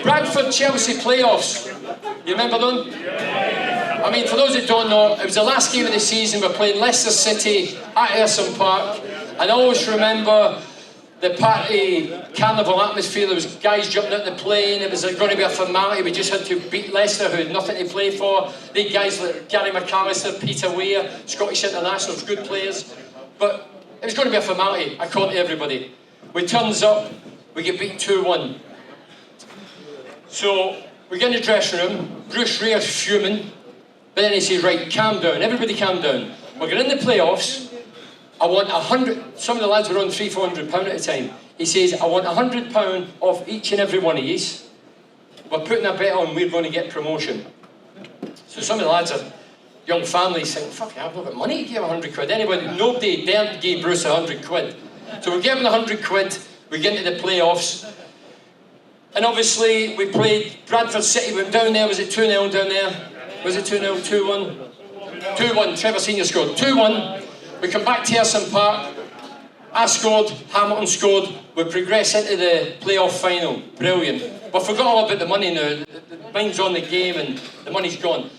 Bradford-Chelsea playoffs. You remember them? I mean, for those that don't know, it was the last game of the season. We're playing Leicester City at Ayresome Park. And I always remember the party carnival atmosphere. There was guys jumping out the plane. It was going to be a formality. We just had to beat Leicester, who had nothing to play for. They guys like Gary McAllister, Peter Weir, Scottish internationals, good players. But it was going to be a formality, according to everybody. We turns up, we get beat 2-1. So we get in the dressing room, Bruce Rear's fuming, but then he says, right, calm down, everybody calm down. We're getting in the playoffs. I want 100, some of the lads were on £300-400 at the time. He says, I want £100 off each and every one of yous. We're putting a bet on we're going to get promotion. So some of the lads are young families saying, fuck, I've not got money to give 100 quid. Anybody, nobody dared give Bruce 100 quid. So we gave him 100 quid, we get into the playoffs. And obviously we played Bradford City, went down there, was it 2-0 down there? Was it 2-0, 2-1? 2-1, Trevor Senior scored, 2-1. We come back to Ayresome Park, I scored, Hamilton scored, we progress into the playoff final. Brilliant. But forgot all about the money now. The mind's on the game and the money's gone.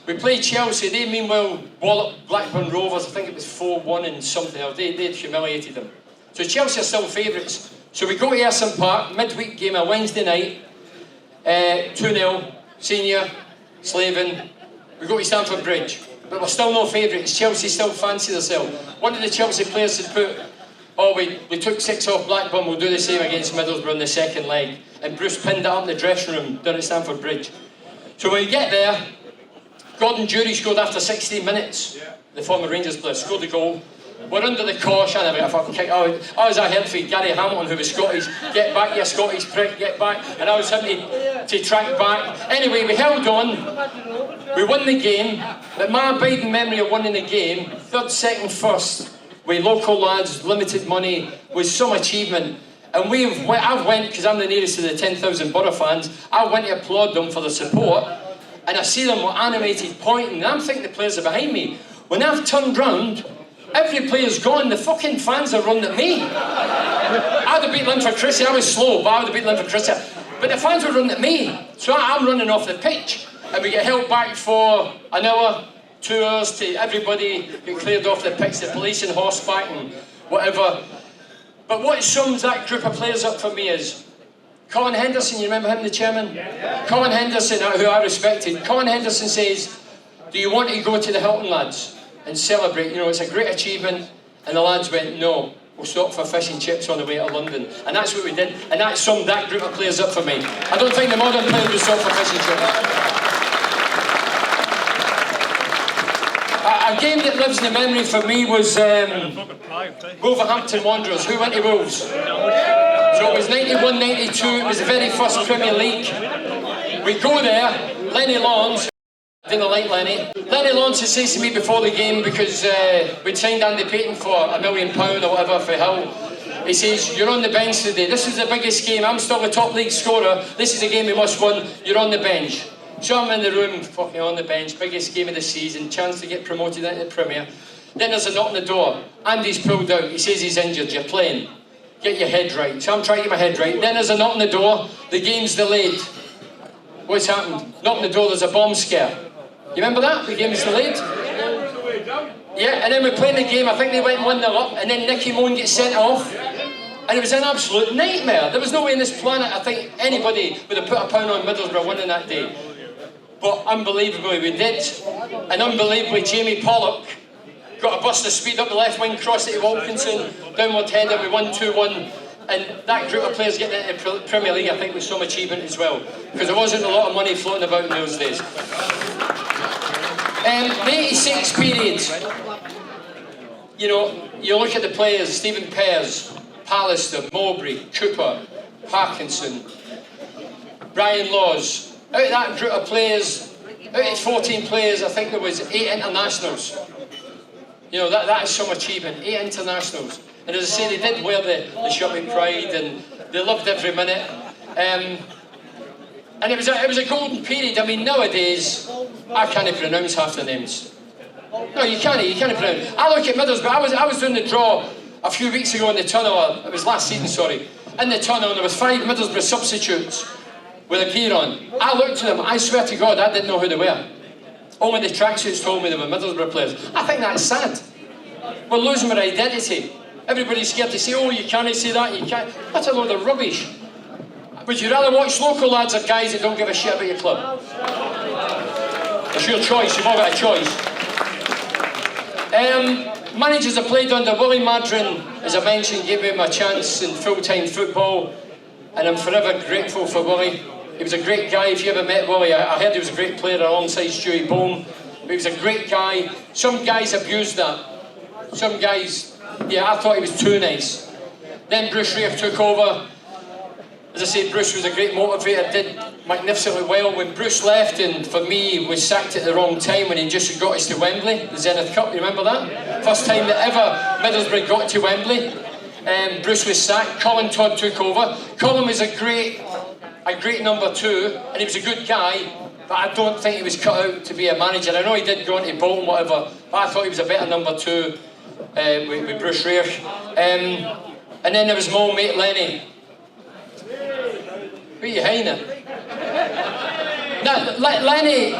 We played Chelsea, they meanwhile walloped Blackburn Rovers, I think it was 4-1 and something else. They'd humiliated them. So Chelsea are still favourites. So we go to Ayresome Park, midweek game, a Wednesday night, 2-0, Senior, Slaven. We go to Stamford Bridge. But we're still no favourites. Chelsea still fancy themselves. One of the Chelsea players had put, oh, we took 6 off Blackburn, we'll do the same against Middlesbrough in the second leg. And Bruce pinned it up in the dressing room down at Stamford Bridge. So when we get there, Gordon Dury scored after 16 minutes. The former Rangers player scored the goal. We're under the caution, I mean, a fucking kick. Oh, as I heard for Gary Hamilton, who was Scottish, get back, you Scottish prick, get back. And I was having to track back. Anyway, we held on. We won the game. But my abiding memory of winning the game, third, second, first, with local lads, limited money, was some achievement. And I've went, because I'm the nearest to the 10,000 Boro fans, I went to applaud them for the support. And I see them with animated pointing. And I'm thinking the players are behind me. When I've turned round, every player's gone, the fucking fans are running at me. I'd have beat Linford Christie, I was slow, but I would have beat Linford Christie. But the fans were running at me. So I'm running off the pitch. And we get held back for an hour, 2 hours, to everybody get cleared off the pitch, the police and horseback and whatever. But what sums that group of players up for me is Colin Henderson, you remember him, the chairman? Yeah. Colin Henderson, who I respected. Colin Henderson says, do you want to go to the Hilton, lads, and celebrate? You know, it's a great achievement. And the lads went, no, we'll stop for fish and chips on the way to London. And that's what we did. And that summed that group of players up for me. I don't think the modern players would stop for fish and chips. A game that lives in the memory for me was Wolverhampton Wanderers. Who went to Wolves? So it was 91-92, it was the very first Premier League. We go there, Lenny Lawrence, I didn't like Lenny. Lenny Lawrence says to me before the game, because we'd signed Andy Payton for £1 million or whatever for Hill. He says, you're on the bench today, this is the biggest game, I'm still the top league scorer, this is a game we must win, you're on the bench. So I'm in the room, fucking on the bench, biggest game of the season, chance to get promoted into the Premier. Then there's a knock on the door. Andy's pulled out, he says he's injured, you're playing. Get your head right. So I'm trying to get my head right. Then there's a knock on the door, the game's delayed. What's happened? Knock on the door, there's a bomb scare. You remember that? The game was delayed? Yeah, and then we played the game, I think they went 1-0 up, and then Nicky Moan gets sent off. And it was an absolute nightmare. There was no way on this planet, I think, anybody would have put a pound on Middlesbrough winning that day. But unbelievably we did. And unbelievably Jamie Pollock got a burst of speed up the left wing, crossed it to Wilkinson, downward header, we won 2-1. And that group of players getting into the Premier League, I think, was some achievement as well. Because there wasn't a lot of money floating about in those days. The 86 period, you know, you look at the players, Stephen Pears, Pallister, Mowbray, Cooper, Parkinson, Brian Laws. Out of that group of players, out of 14 players, I think there was 8 internationals. You know, that is some achievement, 8 internationals. And as I say, they did wear the shirt with pride and they loved every minute. And it was a golden period. I mean, nowadays, I can't pronounce half the names. No, you can't pronounce. I look at Middlesbrough, I was doing the draw a few weeks ago in the tunnel, it was last season, sorry, in the tunnel, and there was 5 Middlesbrough substitutes with a gear on. I looked at them, I swear to God, I didn't know who they were. Only the tracksuits told me they were Middlesbrough players. I think that's sad. We're losing our identity. Everybody's scared to say, oh, you can't say that, you can't. That's a load of rubbish. Would you rather watch local lads or guys that don't give a shit about your club? It's your choice, you've all got a choice. Managers have played under Willie Madron, as I mentioned, gave me my chance in full-time football, and I'm forever grateful for Willie. He was a great guy. If you ever met Willie, I heard he was a great player alongside Stewie Bone. But he was a great guy. Some guys abused that. Some guys, yeah, I thought he was too nice. Then Bruce Rare took over. As I said, Bruce was a great motivator, did magnificently well. When Bruce left, and for me, was sacked at the wrong time when he just got us to Wembley, the Zenith Cup, you remember that? First time that ever Middlesbrough got to Wembley. Bruce was sacked, Colin Todd took over. Colin was a great number 2, and he was a good guy, but I don't think he was cut out to be a manager. I know he did go into Bolton, whatever, but I thought he was a better number 2 with Bruce Rare. And then there was my old mate Lenny. What are you hiding at? Now, Lenny,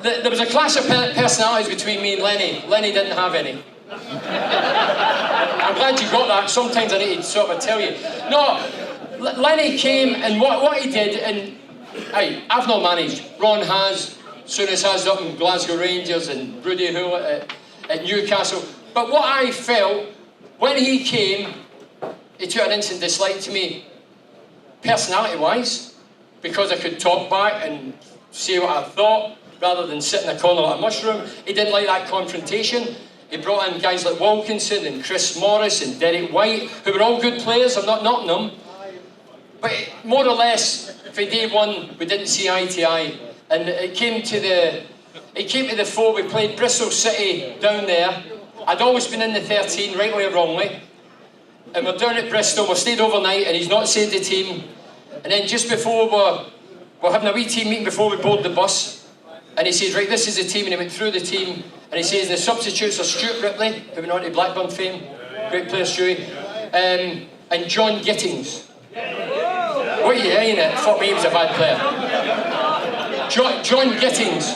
there was a clash of personalities between me and Lenny. Lenny didn't have any. I'm glad you got that. Sometimes I need to sort of tell you. No, Lenny came, and what he did, and hey, I've not managed. Ron has, Souness has up in Glasgow Rangers, and Rudy Hull at Newcastle. But what I felt, when he came, he took an instant dislike to me, personality-wise, because I could talk back and say what I thought, rather than sit in a corner like a mushroom. He didn't like that confrontation. He brought in guys like Wilkinson and Chris Morris and Derek White, who were all good players. I'm not knocking them. But more or less, for day one, we didn't see eye to eye. And it came to the fore. We played Bristol City down there. I'd always been in the 13, rightly or wrongly. And we're down at Bristol, we stayed overnight, and he's not saved the team. And then just before we're having a wee team meeting before we board the bus, and he says, right, this is the team, and he went through the team, and he says the substitutes are Stuart Ripley, who went on to Blackburn fame, great player Stewie, and John Gittings. What are you hanging at? Fuck me, he was a bad player. John Gittings.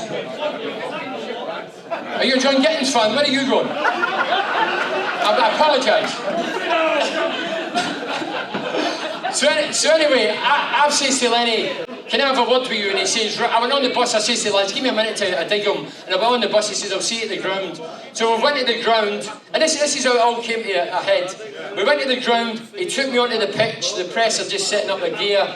Are you a John Gittings fan? Where are you going? I apologise. So anyway, I've said to Lenny, can I have a word with you? And he says, I went on the bus, I said to the lads, give me a minute to dig him. And I went on the bus, he says, I'll see you at the ground. So we went to the ground, and this is how it all came to a head. We went to the ground, he took me onto the pitch, the press are just setting up the gear.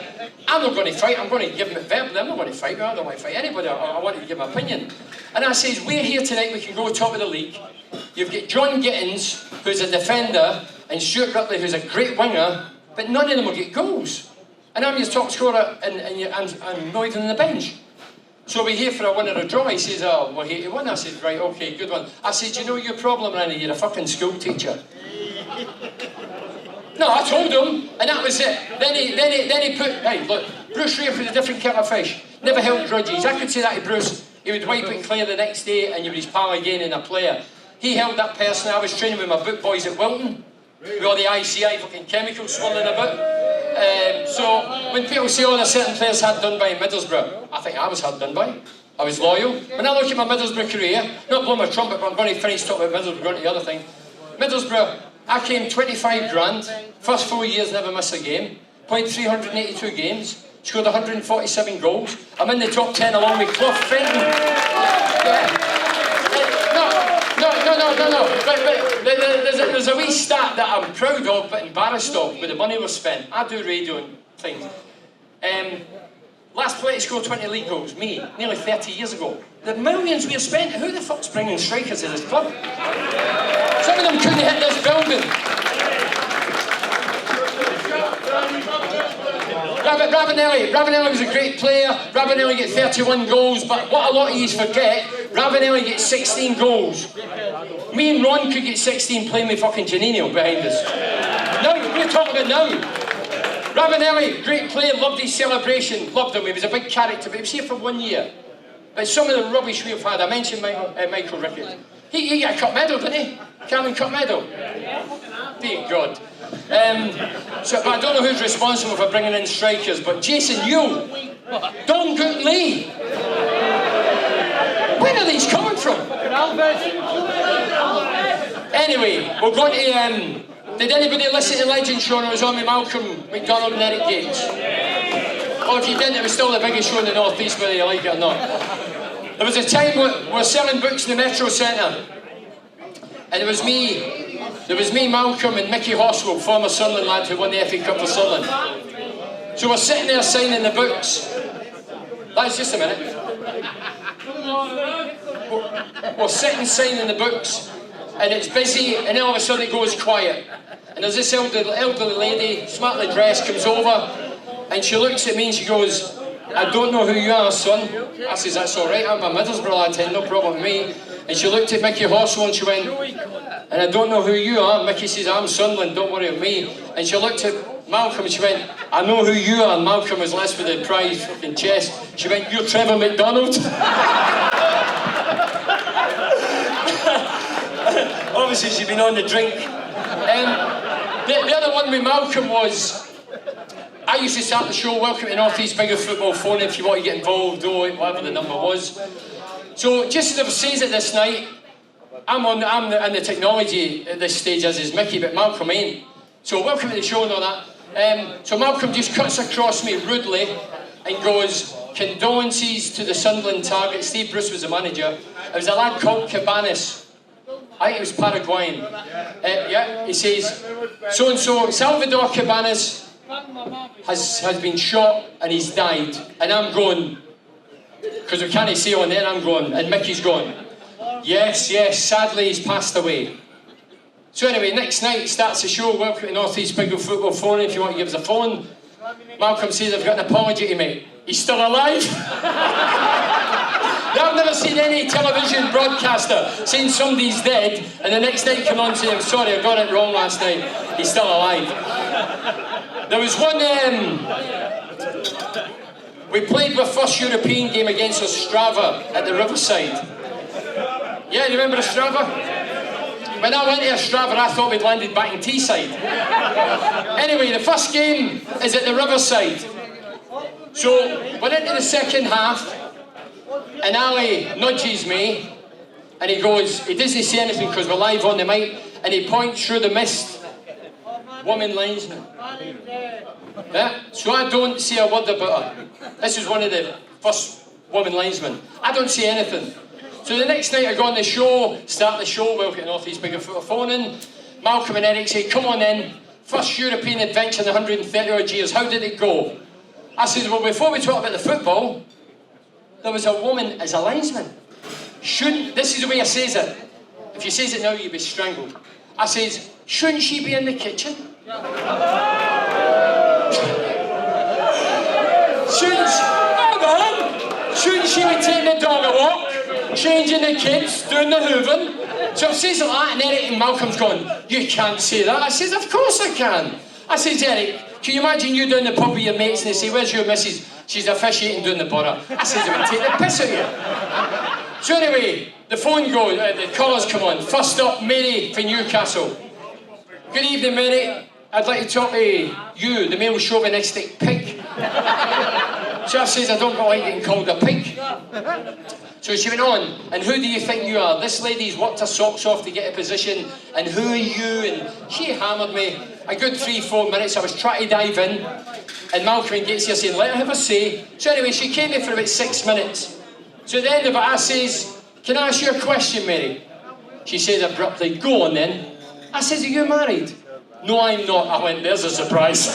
I'm not going to fight, I'm going to give him it verbally, I'm not going to fight, I don't want to fight anybody, I want to give my opinion. And I says, we're here tonight, we can go top of the league. You've got John Gittins, who's a defender, and Stuart Ripley, who's a great winger, but none of them will get goals. And I'm your top scorer, and I'm not even on the bench. So we're here for a win or a draw. He says, oh, we're here to win. I said, right, okay, good one. I said, you know your problem, Randy? You're a fucking school teacher. No, I told him, and that was it. Then he put, hey, look, Bruce Rare was a different kettle of fish. Never held grudges. I could say that to Bruce. He would wipe it clear the next day, and you were his pal again in a player. He held that person. I was training with my boot boys at Wilton, with all the ICI fucking chemicals swirling about. So when people say, oh, there's certain players hard done by in Middlesbrough, I think I was hard done by. I was loyal. When I look at my Middlesbrough career, not blowing my trumpet, but I'm going to finish talking about Middlesbrough, going to the other thing. Middlesbrough, I came 25 grand, first 4 years never missed a game, played 382 games, scored 147 goals. I'm in the top 10 along with Clough, Fenton. Yeah. No. But there's a wee stat that I'm proud of, but embarrassed of, with the money was spent. I do radio and things. Last player to score 20 league goals, me, nearly 30 years ago. The millions we have spent, who the fuck's bringing strikers to this club? Some of them couldn't hit this building. Ravanelli was a great player. Ravanelli get 31 goals, but what a lot of you forget, Ravanelli gets 16 goals. Me and Ron could get 16 playing with fucking Janino behind us. Now, we're talking about now. Ravanelli, great player, loved his celebration, loved him, he was a big character, but he was here for 1 year. But some of the rubbish we've had, I mentioned Michael Ricketts. He got a cup medal, didn't he? Cameron Cup medal. Dear God. But I don't know who's responsible for bringing in strikers, but Jason Yule, Dongut Lee. Where are these coming from? Anyway, we're going to... did anybody listen to Legend Show when I was on with Malcolm McDonald and Eric Gates? Or if you didn't, it was still the biggest show in the North East, whether you like it or not. There was a time we were selling books in the Metro Centre, and it was me, Malcolm, and Mickey Horswell, former Sunderland lad who won the FA Cup for Sunderland. So we're sitting there signing the books. Lads, just a minute. We're sitting signing the books, and it's busy, and then all of a sudden it goes quiet. And there's this elderly lady, smartly dressed, comes over, and she looks at me and she goes, I don't know who you are, son. I says, that's all right, I'm a Middlesbrough lad, no problem with me. And she looked at Mickey Horswell and she went, and I don't know who you are. Mickey says, I'm Sunderland, don't worry about me. And she looked at Malcolm and she went, I know who you are. And Malcolm was less with the prize fucking chest. She went, you're Trevor McDonald. Obviously she'd been on the drink. The other one with Malcolm was, I used to start the show, welcome to North East Bigger Football, phone if you want to get involved, or whatever the number was. So just as I says it this night, I'm in the technology at this stage, as is Mickey, but Malcolm ain't. So welcome to the show and all that. So Malcolm just cuts across me rudely and goes, condolences to the Sunderland target. Steve Bruce was the manager. It was a lad called Cabanas. I think it was Paraguayan. Yeah, he says, so-and-so, Salvador Cabanas has been shot and he's died. And I'm going, because we can't see on there, I'm going, and Mickey's going, yes, sadly he's passed away. So anyway, next night starts the show, welcome to North East Bigger Football phone, if you want to give us a phone. Malcolm says, I've got an apology to make. He's still alive? I've never seen any television broadcaster saying somebody's dead, and the next night come on and say, I'm sorry, I got it wrong last night. He's still alive. There was one, we played the first European game against Ostrava at the Riverside. Yeah, you remember Ostrava? When I went to Ostrava, I thought we'd landed back in Teesside. Anyway, the first game is at the Riverside. So, we're into the second half, and Ali nudges me, and he goes, he doesn't say anything because we're live on the mic, and he points through the mist. Woman linesman. Yeah? So I don't say a word about her. This is one of the first woman linesmen. I don't say anything. So the next night I go on the show, start the show, welcome to North East Bigger Football phone in. Malcolm and Eric say, come on in, first European adventure in 130 odd years, how did it go? I said, well, before we talk about the football, there was a woman as a linesman. This is the way I says it. If you says it now, you'll be strangled. I says, shouldn't she be in the kitchen? Shouldn't she be taking the dog a walk, changing the kids, doing the hooving? So I says like that, and Eric and Malcolm's going, you can't say that. I says, of course I can. I says, Eric, can you imagine you down the pub with your mates and they say, where's your missus? She's officiating doing the borough. I says, I would take the piss out of you. So anyway, the phone goes, the callers come on. First up, Mary from Newcastle. Good evening, Mary. I'd like to talk to you, the male chauvinistic pig. So I says, I don't like getting called a pig. So she went on, and who do you think you are? This lady's worked her socks off to get a position, and who are you? And she hammered me. A good 3-4 minutes, I was trying to dive in, and Malcolm gets here saying, let her have a say. So anyway, she came in for about 6 minutes. So at the end of it, I says, can I ask you a question, Mary? She says abruptly, go on then. I says, are you married? No, I'm not. I went, there's a surprise.